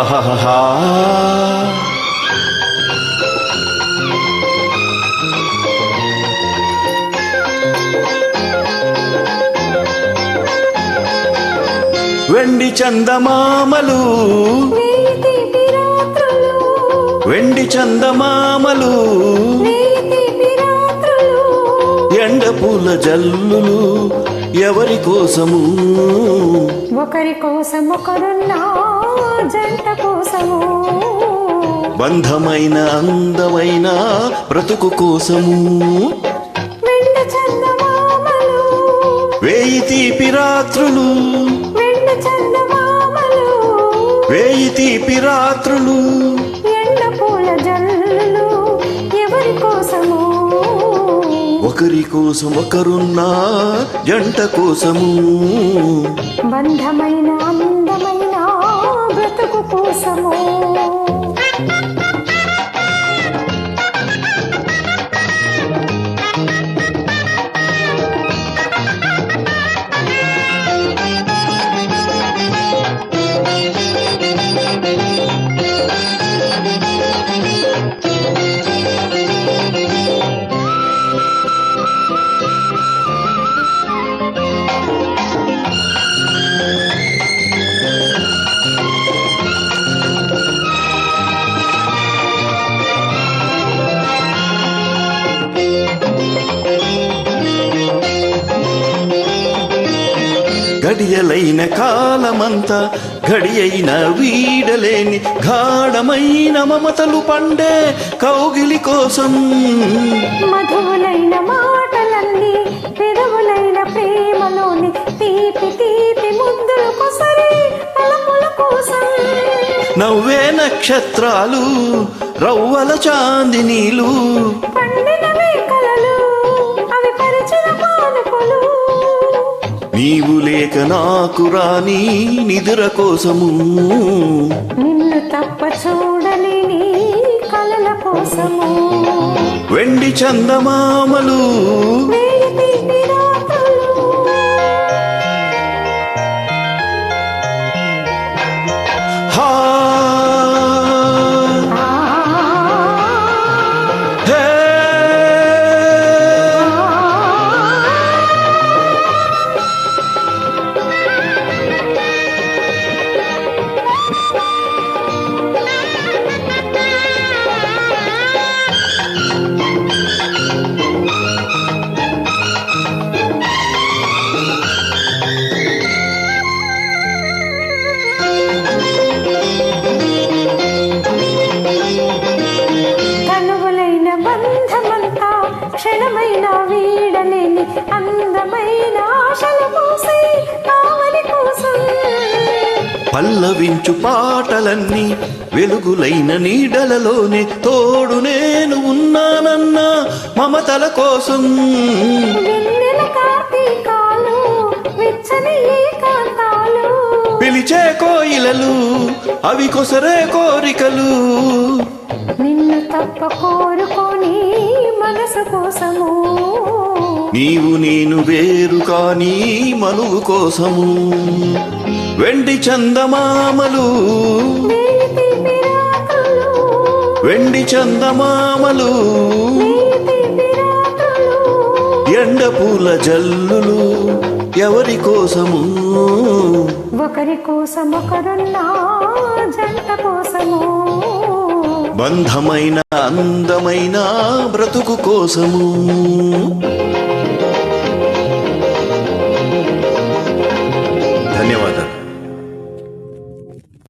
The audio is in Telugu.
ఆహాహా వెండి చందమామలు వెండి చందమామలు ఎండ పూల జల్లులు ఎవరి కోసము ఒకరి కోసం ఒకరున్నా జంట కోసము బంధమైన అందమైన బ్రతుకు కోసము వెండి చందమామలు వేయి తీపి రాత్రులు వెండి చందమామలు వేయి తీపి రాత్రులు ఎండ పూల జల్లులు ఎవరి కోసము ఒకరి కోసం ఒకరున్నా జంట కోసము బంధమైన అందమైన బ్రతుకు కోసము గడియలైన కాలమంతా గడియైన వీడలేని గాఢమైన మమతలు పండే కౌగిలి కోసం మధువులైన మాటలన్నీ పెదవులైన ప్రేమలోని తీపి తీపి ముద్దుల కొసరి తలపుల కోసం నవ్వే నక్షత్రాలు రవ్వల చాందినీలు పండినవే కలలు అవి పరిచిన పానుపులు నీవు లేక నాకు రాని నిదుర కోసము నిన్ను తప్ప చూడలేని కలల కోసము వెండి చందమామలు వేయి తీపి రాత్రులు హా హే కనువులైన బంధమంతా క్షణమైన వీడలేని అందమైన ఆశల పోసి కావలి కోసం పల్లవించు పాటలన్నీ వెలుగులైన నీడలలోనే తోడు నేను ఉన్నానన్న మమతల కోసం వెన్నెల కార్తీకాలు వెచ్చని ఏకాంతాలు పిలిచే కోయిలలు అవి కొసరే కోరికలు నిన్ను తప్ప కోరుకొని మనసు కోసము నీవు నేను వేరు కాని మనువు కోసము వెండి చందమామలు వేయి తీపి రాత్రులు వెండి చందమామలు వేయి తీపి రాత్రులు ఎండ పూల జల్లులు ఎవరి కోసము ఒకరి కోసం ఒకరున్నా జంట కోసము బంధమైన అందమైన బ్రతుకు కోసము